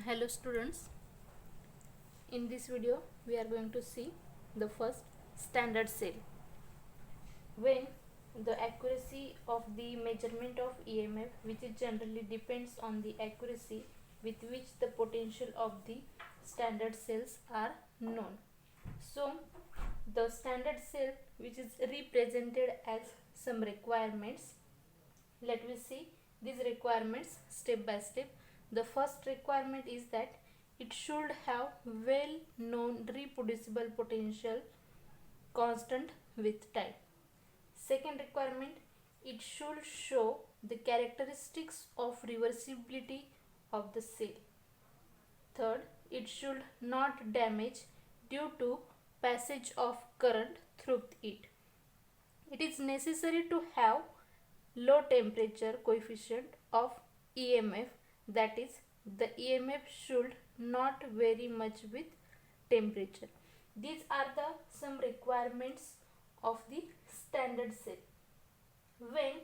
Hello students, in this video we are going to see the first standard cell. When the accuracy of the measurement of EMF, which is generally depends on the accuracy with which the potential of the standard cells are known. So the standard cell, which is represented as some requirements, let me see these requirements step by step. The first requirement is that it should have well known reproducible potential constant with time. Second requirement, it should show the characteristics of reversibility of the cell. Third, it should not damage due to passage of current through it. It is necessary to have low temperature coefficient of EMF, that is, the EMF should not vary much with temperature. These are the some requirements of the standard cell. When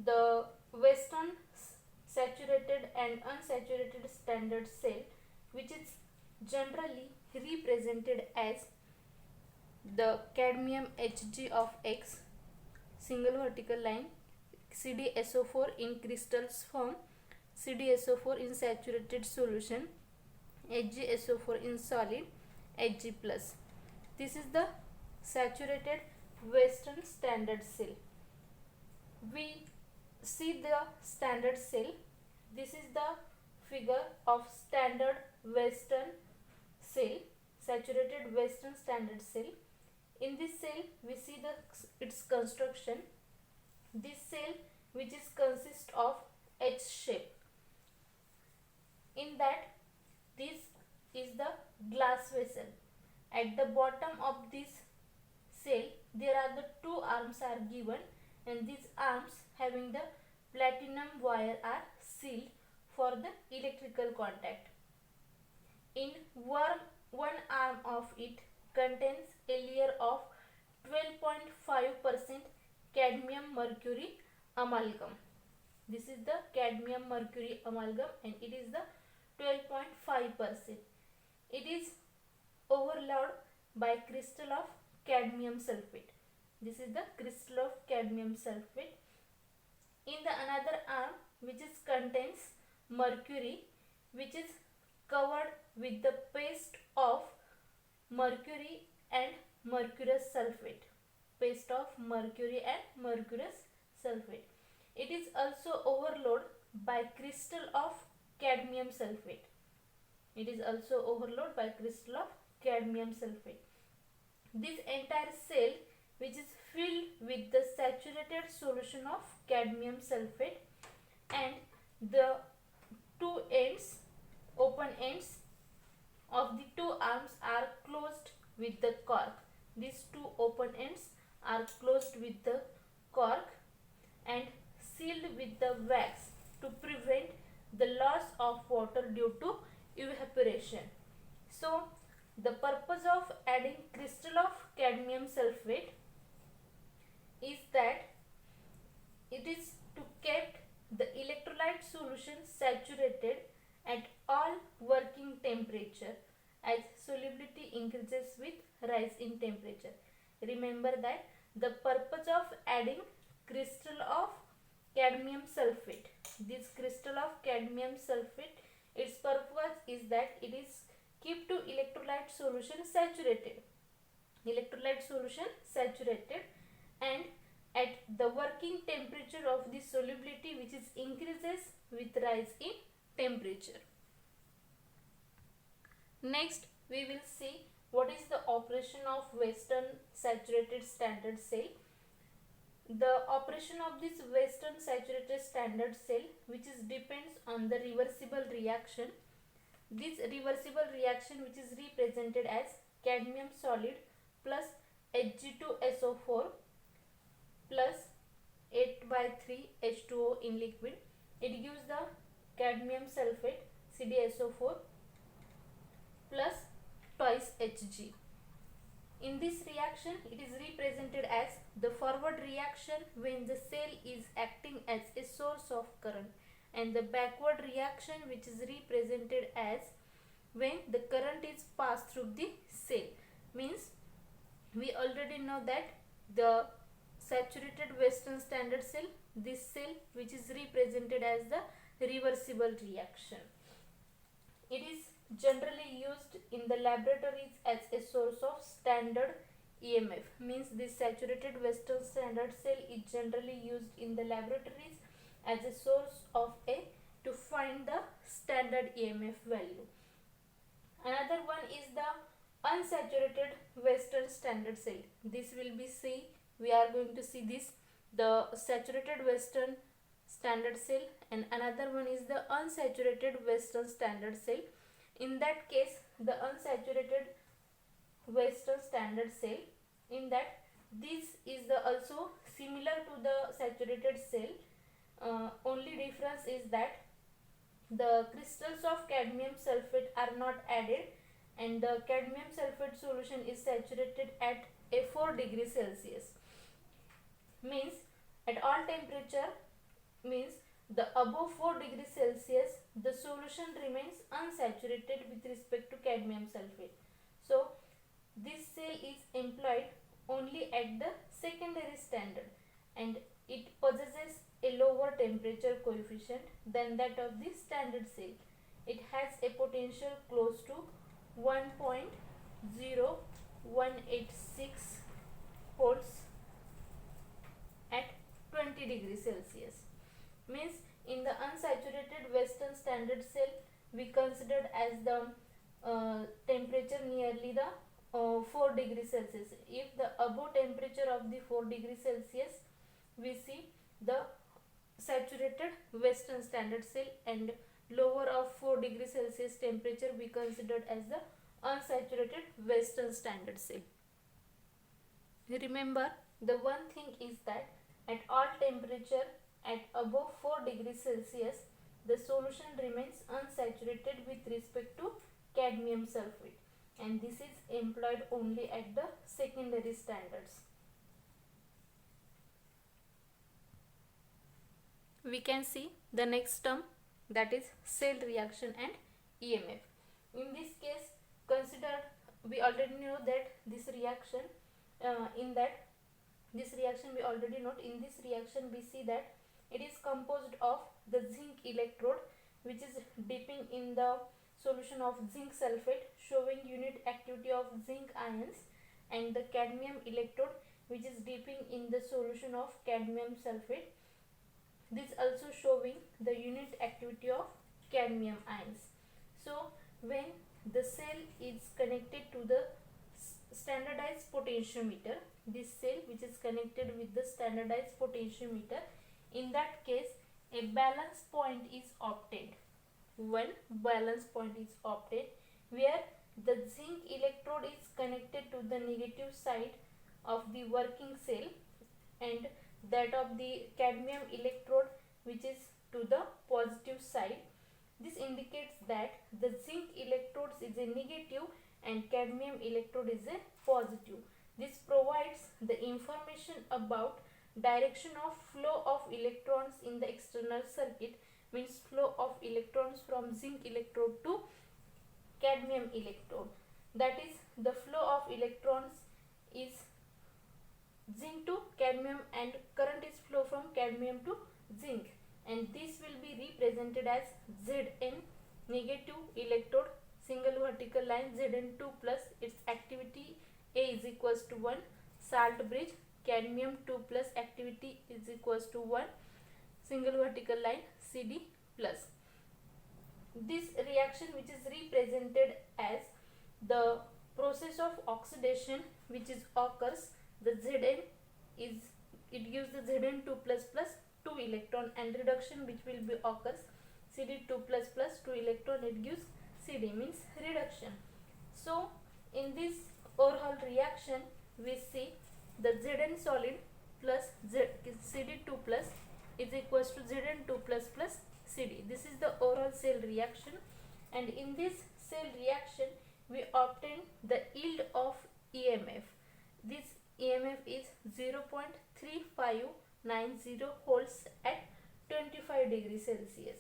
the Western saturated and unsaturated standard cell, which is generally represented as the cadmium Hg of X, single vertical line, CdSO4 in crystals form, CdSO4 in saturated solution, HgSO4 in solid, Hg plus. This is the saturated Western standard cell. We see the standard cell. This is the figure of standard Western cell, saturated Western standard cell. In this cell we see its construction. This cell, which is consist of H shape, in that this is the glass vessel. At the bottom of this cell there are the two arms are given, and these arms having the platinum wire are sealed for the electrical contact. In one arm of it contains a layer of 12.5% cadmium mercury amalgam. This is the cadmium mercury amalgam and it is the 12.5%. It is overlaid by crystal of cadmium sulfate. This is the crystal of cadmium sulfate. In the another arm, which is contains mercury, which is covered with the paste of mercury and mercurous sulfate. Paste of mercury and mercurous sulfate. It is also overlaid by crystal of cadmium sulfate. It is also overlaid by crystal of cadmium sulfate. This entire cell, which is filled with the saturated solution of cadmium sulfate, and the two ends, open ends of the two arms are closed with the cork. These two open ends are closed with the cork and sealed with the wax to prevent the loss of water due to evaporation. So the purpose of adding crystal of cadmium sulfate is that it is to keep the electrolyte solution saturated at all working temperature as solubility increases with rise in temperature. Remember that the purpose of adding crystal of cadmium sulfate, this crystal of cadmium sulfate, its purpose is that it is keep to electrolyte solution saturated, and at the working temperature of the solubility, which is increases with rise in temperature. Next we will see what is the operation of Western saturated standard cell. The operation of this Western saturated standard cell, which is depends on the reversible reaction. This reversible reaction, which is represented as cadmium solid plus Hg2SO4 plus 8/3 H2O in liquid, it gives the cadmium sulfate CdSO4 plus twice Hg. In this reaction, it is represented as the forward reaction when the cell is acting as a source of current, and the backward reaction, which is represented as when the current is passed through the cell. Means we already know that the saturated Western standard cell, this cell which is represented as the reversible reaction. It is generally used in the laboratories as a source of standard EMF. Means this saturated Western standard cell is generally used in the laboratories as a source of to find the standard EMF value. Another one is the unsaturated Western standard cell. This will be we are going to see this, the saturated Western standard cell, and another one is the unsaturated Western standard cell. In that case, the unsaturated Western standard cell, in that this is the also similar to the saturated cell, only difference is that the crystals of cadmium sulfate are not added, and the cadmium sulfate solution is saturated at a 4 degrees Celsius. Means at all temperature, means the above 4 degrees Celsius, the solution remains unsaturated with respect to cadmium sulfate. So this cell is employed only at the secondary standard, and it possesses a lower temperature coefficient than that of the standard cell. It has a potential close to 1.0186 volts at 20 degrees Celsius. Means in the unsaturated Western standard cell, we considered as the temperature nearly the 4 degrees Celsius. If the above temperature of the 4 degrees Celsius, we see the saturated Western standard cell, and lower of 4 degrees Celsius temperature we considered as the unsaturated Western standard cell. Remember, the one thing is that at all temperature at above 4 degrees Celsius, the solution remains unsaturated with respect to cadmium sulfate, and this is employed only at the secondary standards. We can see the next term, that is cell reaction and EMF. In this case, consider, we already know that this reaction, in this reaction we see that it is composed of the zinc electrode, which is dipping in the solution of zinc sulfate, showing unit activity of zinc ions, and the cadmium electrode, which is dipping in the solution of cadmium sulfate, this also showing the unit activity of cadmium ions. So when the cell is connected to the standardized potentiometer, this cell which is connected with the standardized potentiometer, in that case a balance point is obtained. One balance point is obtained where the zinc electrode is connected to the negative side of the working cell, and that of the cadmium electrode which is to the positive side. This indicates that the zinc electrode is a negative and cadmium electrode is a positive. This provides the information about direction of flow of electrons in the external circuit, means flow of electrons from zinc electrode to cadmium electrode. That is, the flow of electrons is zinc to cadmium, and current is flow from cadmium to zinc, and this will be represented as Zn, negative electrode, single vertical line, Zn2 plus its activity A is equals to 1, salt bridge, cadmium 2 plus activity is equals to 1, single vertical line, Cd plus. This reaction, which is represented as the process of oxidation which is occurs, the Zn is, it gives the Zn2 plus plus 2 electron, and reduction which will be occurs Cd2 plus plus 2 electron, it gives Cd, means reduction. So in this overall reaction we see the Zn solid plus Cd2 plus is equals to Zn2 plus plus Cd. This is the overall cell reaction, and in this cell reaction we obtain the yield of EMF. This EMF is 0.3590 volts at 25 degrees Celsius.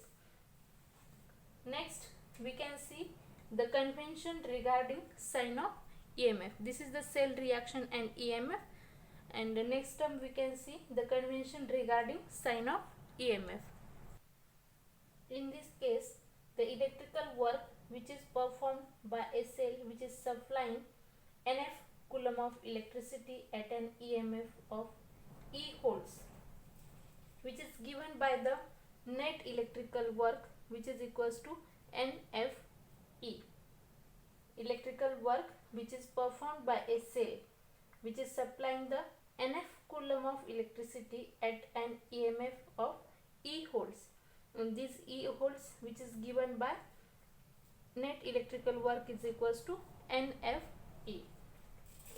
Next, we can see the convention regarding sign of EMF. This is the cell reaction and EMF. And the next term we can see the convention regarding sign of EMF. In this case, the electrical work which is performed by a cell which is supplying NF coulomb of electricity at an EMF of E volts, which is given by the net electrical work which is equals to NFE. Electrical work which is performed by a cell which is supplying the NF coulomb of electricity at an EMF of E volts. And this E volts which is given by net electrical work is equals to NFE.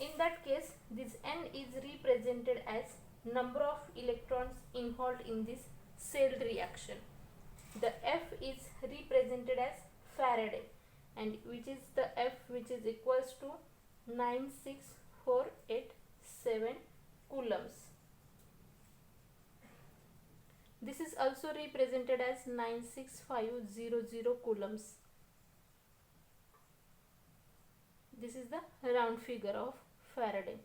In that case, this N is represented as number of electrons involved in this cell reaction. The F is represented as Faraday, and which is the F which is equals to 96487 coulombs. This is also represented as 96500 coulombs. This is the round figure of Faraday,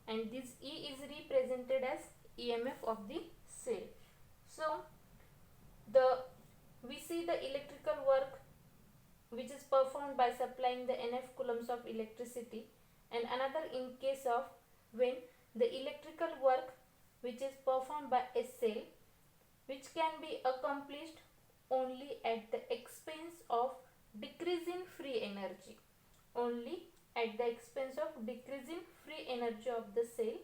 and this E is represented as EMF of the cell. So we see the electrical work which is performed by supplying the NF coulombs of electricity, and another in case of when the electrical work which is performed by a cell which can be accomplished only at the expense of decreasing free energy, only at the expense of decreasing free energy of the cell.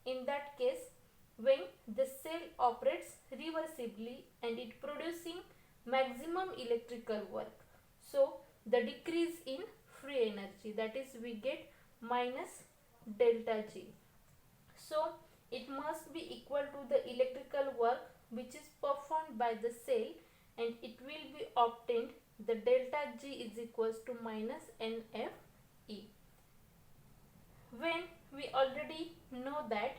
In that case, when the cell operates reversibly and it producing maximum electrical work, so the decrease in free energy, that is we get minus delta G. So it must be equal to the electrical work which is performed by the cell, and it will be obtained the delta G is equals to minus NFE. When we already know that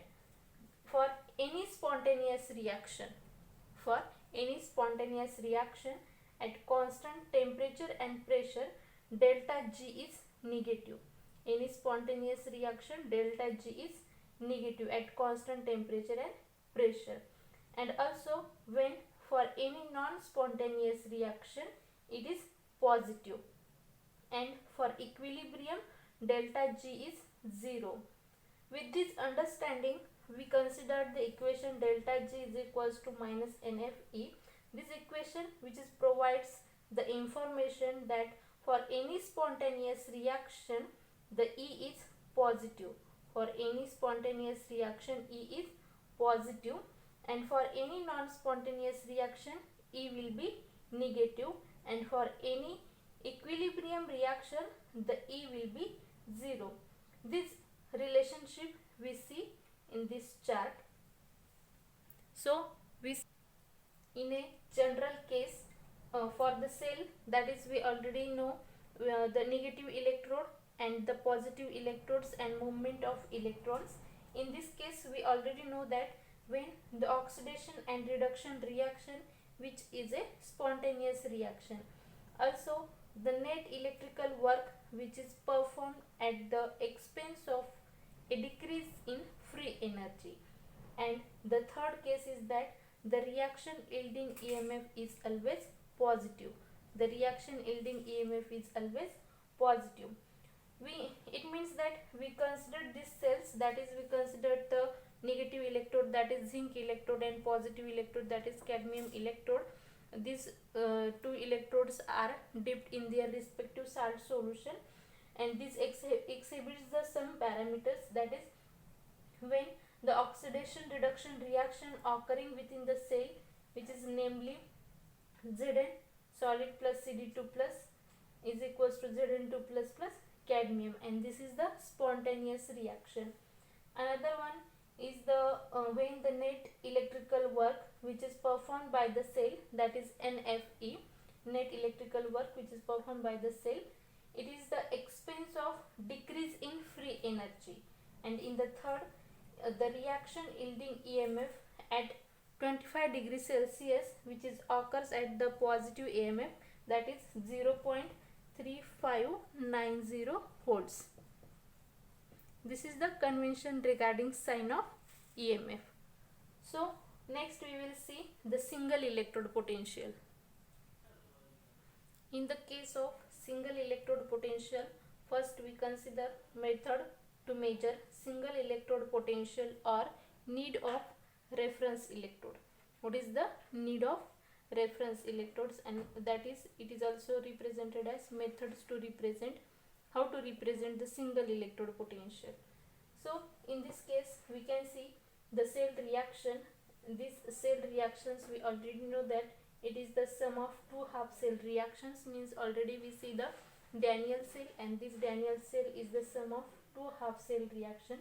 for any spontaneous reaction at constant temperature and pressure, delta G is negative. Any spontaneous reaction, delta G is negative at constant temperature and pressure. And also when for any non-spontaneous reaction, it is positive. And for equilibrium, delta G is 0. With this understanding, we consider the equation delta G is equals to minus NFE. This equation which is provides the information that for any spontaneous reaction, the E is positive. For any spontaneous reaction, E is positive, and for any non-spontaneous reaction, E will be negative, and for any equilibrium reaction, the E will be 0. This relationship we see in this chart. So we see in a general case for the cell, that is we already know the negative electrode and the positive electrodes and movement of electrons. In this case, we already know that when the oxidation and reduction reaction, which is a spontaneous reaction, also the net electrical work which is performed at the expense of a decrease in free energy. And the third case is that the reaction yielding EMF is always positive. The reaction yielding EMF is always positive. It means that we consider these cells, that is we consider the negative electrode, that is zinc electrode, and positive electrode, that is cadmium electrode. These two electrodes are dipped in their respective salt solution, and this exhibits the some parameters, that is when the oxidation reduction reaction occurring within the cell, which is namely Zn solid plus Cd2 plus is equals to Zn2 plus cadmium, and this is the spontaneous reaction. Another one is the when the net electrical work which is performed by the cell, that is NFE, net electrical work which is performed by the cell, it is the expense of decrease in free energy. And in the third, the reaction yielding EMF at 25 degrees Celsius, which is occurs at the positive EMF, that is 0.3590 volts. This is the convention regarding sign of EMF. So next we will see the single electrode potential. In the case of single electrode potential, first we consider method to measure single electrode potential or need of reference electrode. What is the need of reference electrodes? And that is, it is also represented as methods to represent, how to represent the single electrode potential. So in this case we can see the cell reaction. These cell reactions, we already know that it is the sum of two half cell reactions, means already we see the Daniell cell, and this Daniell cell is the sum of two half cell reaction.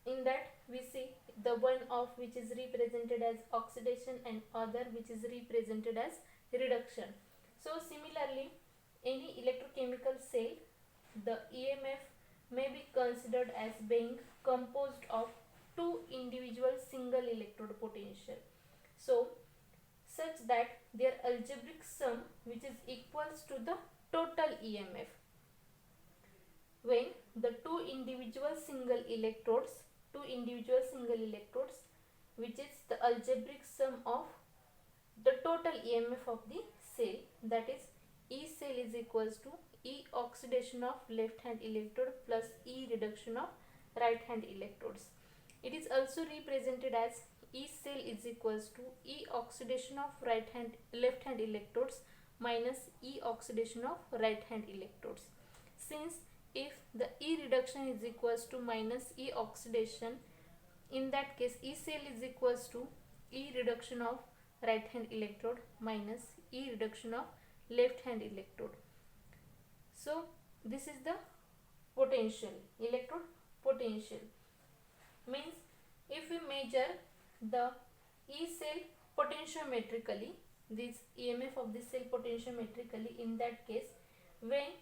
In that we see the one of which is represented as oxidation and other which is represented as reduction. So similarly, any electrochemical cell, the EMF may be considered as being composed of two individual single electrode potential. So such that their algebraic sum, which is equals to the total EMF. When the two individual single electrodes, which is the algebraic sum of the total EMF of the cell, that is E cell is equals to E oxidation of left hand electrode plus E reduction of right hand electrodes. It is also represented as E cell is equals to E oxidation of left hand electrodes minus E oxidation of right hand electrodes. Since if the E reduction is equals to minus E oxidation, in that case E cell is equals to E reduction of right hand electrode minus E reduction of left hand electrode. So this is the potential, electrode potential. Means if we measure the E cell potentiometrically, this EMF of the cell potentiometrically, in that case when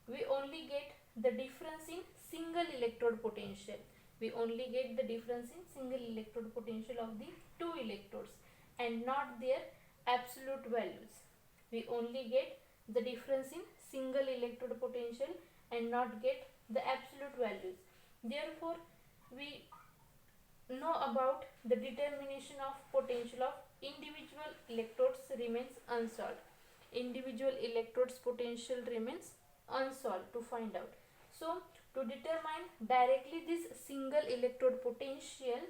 we only get the difference in single electrode potential, we only get the difference in single electrode potential of the two electrodes and not their absolute values. We only get the difference in single electrode potential and not get the absolute values. Therefore we know about the determination of potential of individual electrodes remains unsolved. Individual electrodes potential remains unsolved to find out. So to determine directly this single electrode potential,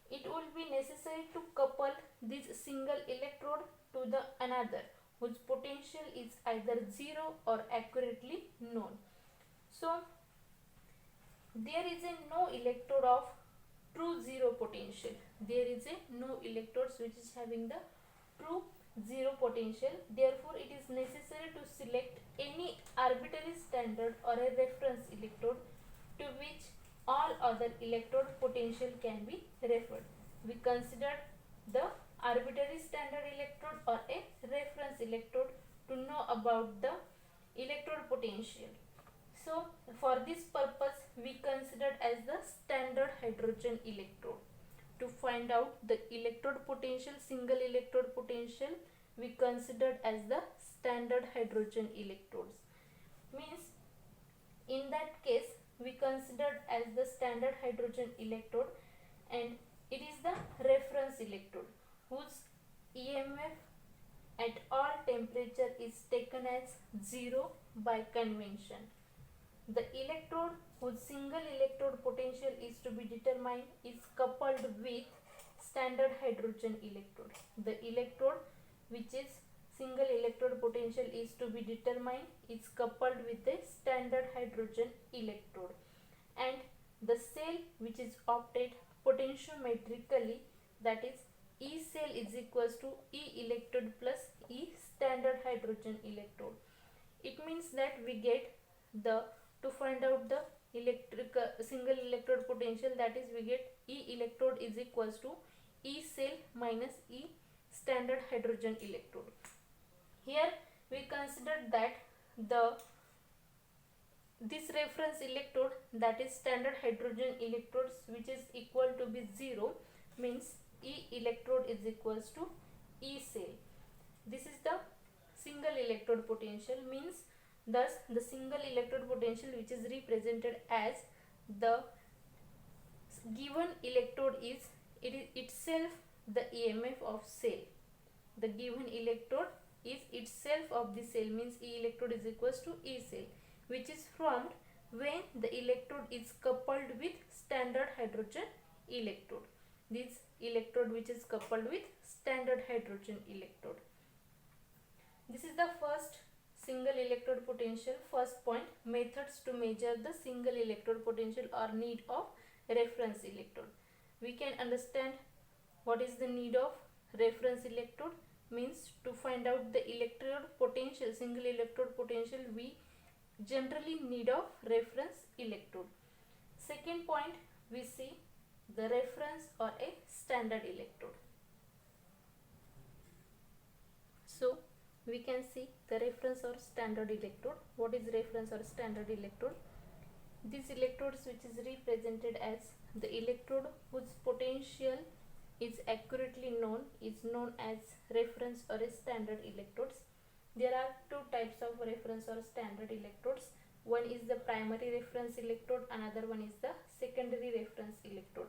it will be necessary to couple this single electrode to the another whose potential is either zero or accurately known. So there is a no electrode of true zero potential. There is a no electrodes which is having the true zero potential. Therefore it is necessary to select any arbitrary standard or a reference electrode to which all other electrode potential can be referred. We considered the arbitrary standard electrode or a reference electrode to know about the electrode potential. So for this purpose we considered as the standard hydrogen electrode. To find out the electrode potential, single electrode potential, we considered as the standard hydrogen electrodes. Means in that case we considered as the standard hydrogen electrode, and it is the reference electrode whose EMF at all temperature is taken as zero by convention. The electrode whose single electrode potential is to be determined is coupled with standard hydrogen electrode. The electrode which is single electrode potential is to be determined is coupled with a standard hydrogen electrode, and the cell which is obtained potentiometrically, that is E cell is equals to E electrode plus E standard hydrogen electrode. It means that we get the, to find out the single electrode potential, that is we get E electrode is equals to E cell minus E standard hydrogen electrode. Here we considered that this reference electrode, that is standard hydrogen electrodes, which is equal to be 0, means E electrode is equals to E cell. This is the single electrode potential, means thus the single electrode potential which is represented as the given electrode is itself the EMF of cell. The given electrode is itself of the cell, means E electrode is equals to E cell, which is formed when the electrode is coupled with standard hydrogen electrode. This electrode which is coupled with standard hydrogen electrode. This is the first single electrode potential. First point, methods to measure the single electrode potential or need of reference electrode. We can understand what is the need of reference electrode, means to find out the electrode potential, single electrode potential, we generally need of reference electrode. Second point, we see the reference or a standard electrode. So we can see the reference or standard electrode. What is reference or standard electrode? These electrodes which is represented as the electrode whose potential is accurately known is known as reference or a standard electrodes. There are two types of reference or standard electrodes. One is the primary reference electrode, another one is the secondary reference electrode.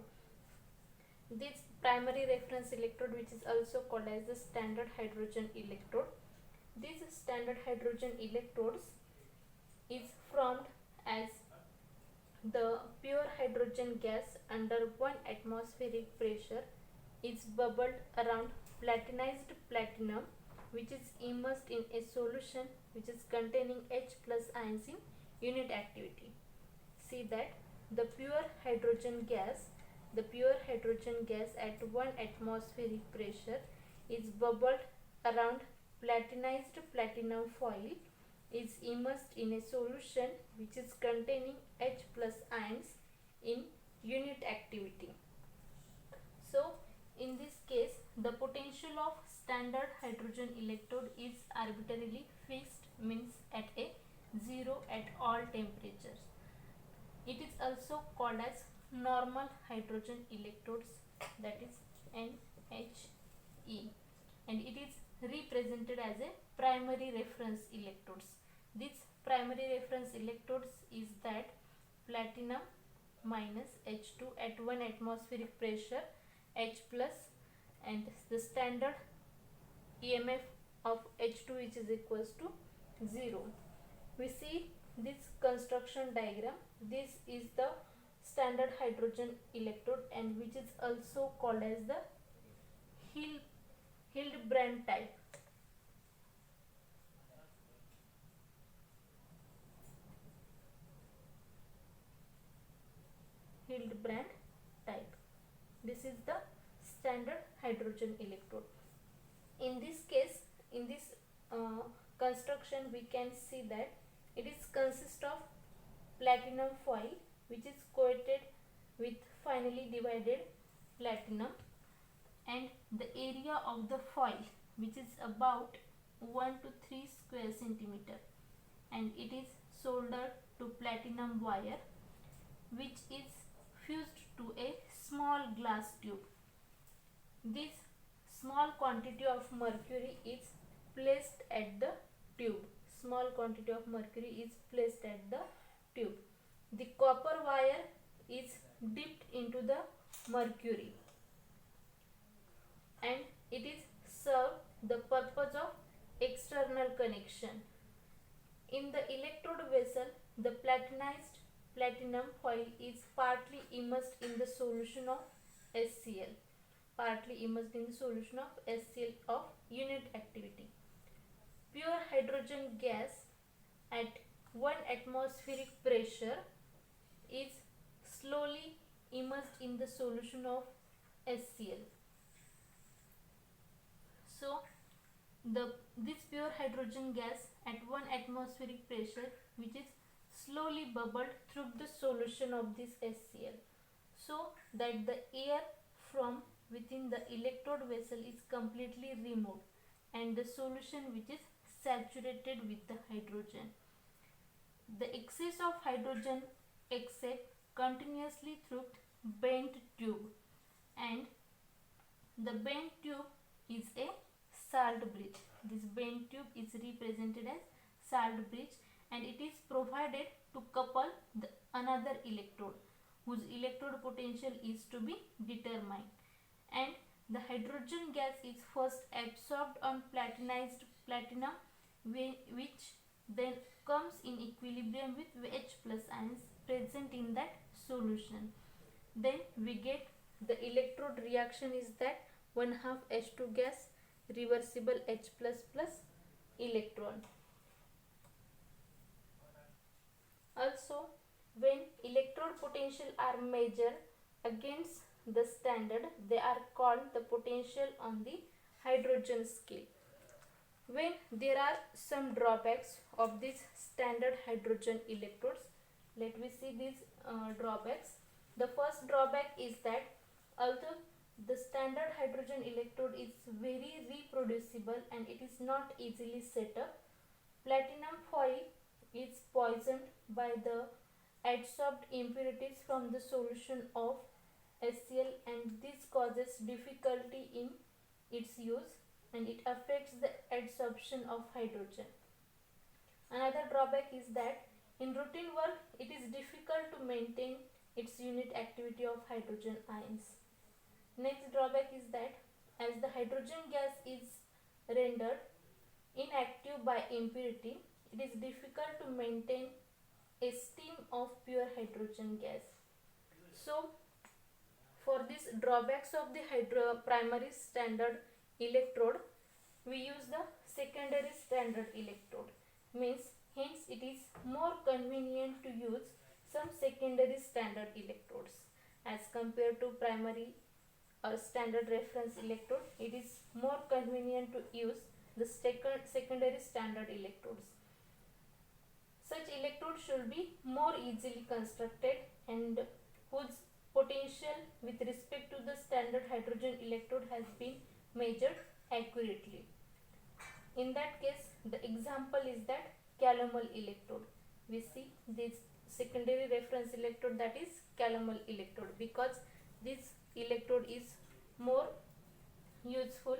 This primary reference electrode, which is also called as the standard hydrogen electrode. These standard hydrogen electrodes is formed as the pure hydrogen gas under 1 atmospheric pressure is bubbled around platinized platinum, which is immersed in a solution which is containing H plus ions in unit activity. See that the pure hydrogen gas at 1 atmospheric pressure is bubbled around platinized platinum foil, is immersed in a solution which is containing H plus ions in unit activity. So in this case, the potential of standard hydrogen electrode is arbitrarily fixed, means at a zero at all temperatures. It is also called as normal hydrogen electrodes, that is NHE, and it is represented as a primary reference electrodes. These primary reference electrodes is that platinum minus H2 at 1 atmospheric pressure, H plus, and the standard EMF of H2 which is equals to 0. We see this construction diagram. This is the standard hydrogen electrode, and which is also called as the Hildebrand type. Hildebrand type. This is the standard hydrogen electrode. In this case, in this construction, we can see that it is consist of platinum foil which is coated with finely divided platinum, and the area of the foil which is about 1 to 3 square centimeter, and it is soldered to platinum wire which is fused to a small glass tube. This small quantity of mercury is placed at the tube. Small quantity of mercury is placed at the tube. The copper wire is dipped into the mercury, and it is served the purpose of external connection. In the electrode vessel, the platinized platinum foil is partly immersed in the solution of HCl. Partly immersed in the solution of HCl of unit activity. Pure hydrogen gas at 1 atmospheric pressure is slowly immersed in the solution of HCl. So this pure hydrogen gas at 1 atmospheric pressure, which is slowly bubbled through the solution of this HCl, so that the air from within the electrode vessel is completely removed, and the solution which is saturated with the hydrogen. The excess of hydrogen exits continuously through bent tube, and the bent tube is a salt bridge. This bent tube is represented as salt bridge, and it is provided to couple another electrode whose electrode potential is to be determined, and the hydrogen gas is first absorbed on platinized platinum, which then comes in equilibrium with H plus ions present in that solution. Then we get the electrode reaction is that 1/2 H2 gas reversible H plus plus electron. Also, when electrode potential are measured against the standard, they are called the potential on the hydrogen scale. When there are some drawbacks of these standard hydrogen electrodes, let me see these drawbacks. The first drawback is that although the standard hydrogen electrode is very reproducible and it is not easily set up, platinum foil is poisoned by the adsorbed impurities from the solution of HCl, and this causes difficulty in its use and it affects the adsorption of hydrogen. Another drawback is that in routine work it is difficult to maintain its unit activity of hydrogen ions. Next drawback is that as the hydrogen gas is rendered inactive by impurity, it is difficult to maintain a stream of pure hydrogen gas. So, for these drawbacks of the primary standard electrode, we use the secondary standard electrode. Hence it is more convenient to use some secondary standard electrodes as compared to primary or standard reference electrode. It is more convenient to use the secondary standard electrodes. Such electrodes should be more easily constructed and whose potential with respect to the standard hydrogen electrode has been measured accurately. In that case, the example is that calomel electrode. We see this secondary reference electrode, that is calomel electrode, because this electrode is more useful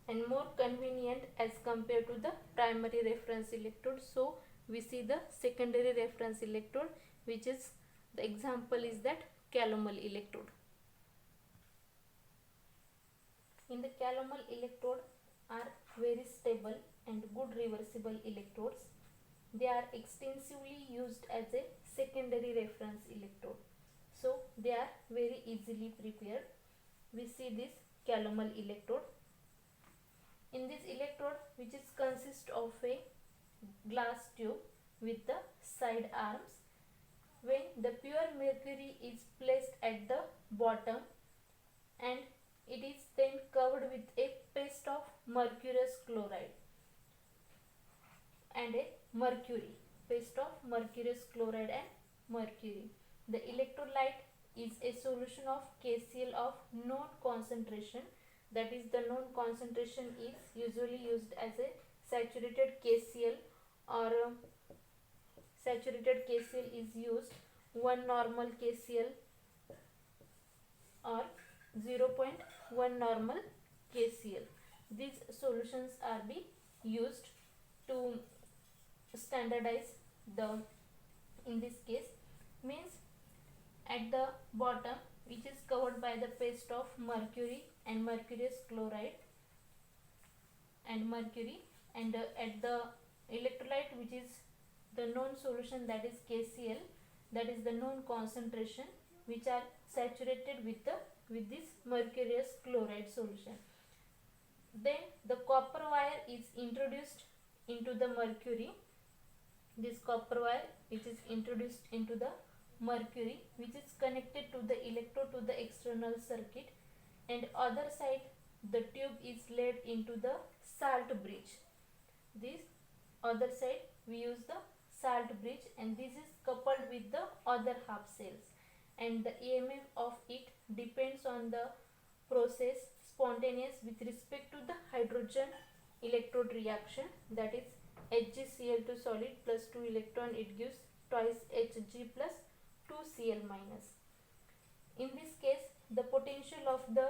and more convenient as compared to the primary reference electrode. So we see the secondary reference electrode, which is the example is that calomel electrode. In the calomel electrode are very stable and good reversible electrodes. They are extensively used as a secondary reference electrode. So they are very easily prepared. We see this calomel electrode. In this electrode, which is consist of a glass tube with the side arms, when the pure mercury is placed at the bottom and it is then covered with a paste of mercurous chloride and a mercury, paste of mercurous chloride and mercury. The electrolyte is a solution of KCl of known concentration, that is the known concentration is usually used as a saturated KCl, or saturated KCl is used 1 normal KCl or 0.1 normal KCl. These solutions are be used to standardize the, in this case means at the bottom which is covered by the paste of mercury and mercurous chloride and mercury, and at the electrolyte which is the known solution, that is KCl, that is the known concentration, which are saturated with this mercurous chloride solution. Then the copper wire is introduced into the mercury. This copper wire which is introduced into the mercury, which is connected to the electrode to the external circuit, and other side the tube is laid into the salt bridge. This other side we use the salt bridge, and this is coupled with the other half cells, and the EMF of it depends on the process spontaneous with respect to the hydrogen electrode reaction, that is HgCl2 solid plus 2 electron, it gives twice Hg plus 2Cl minus. In this case, the potential of the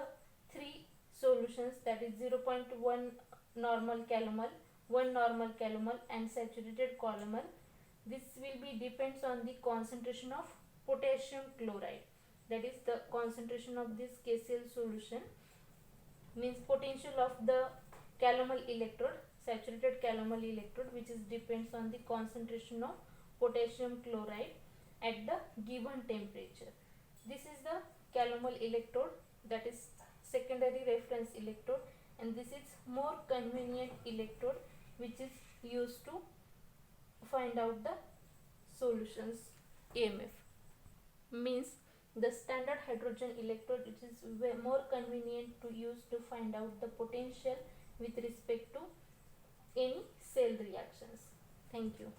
three solutions, that is 0.1 normal calomel, 1 normal calomel and saturated calomel. This will be depends on the concentration of potassium chloride, that is the concentration of this KCl solution, means potential of the calomel electrode, saturated calomel electrode, which is depends on the concentration of potassium chloride at the given temperature. This is the calomel electrode, that is secondary reference electrode, and this is more convenient electrode which is used to find out the solutions AMF. Means the standard hydrogen electrode, it is more convenient to use to find out the potential with respect to any cell reactions. Thank you.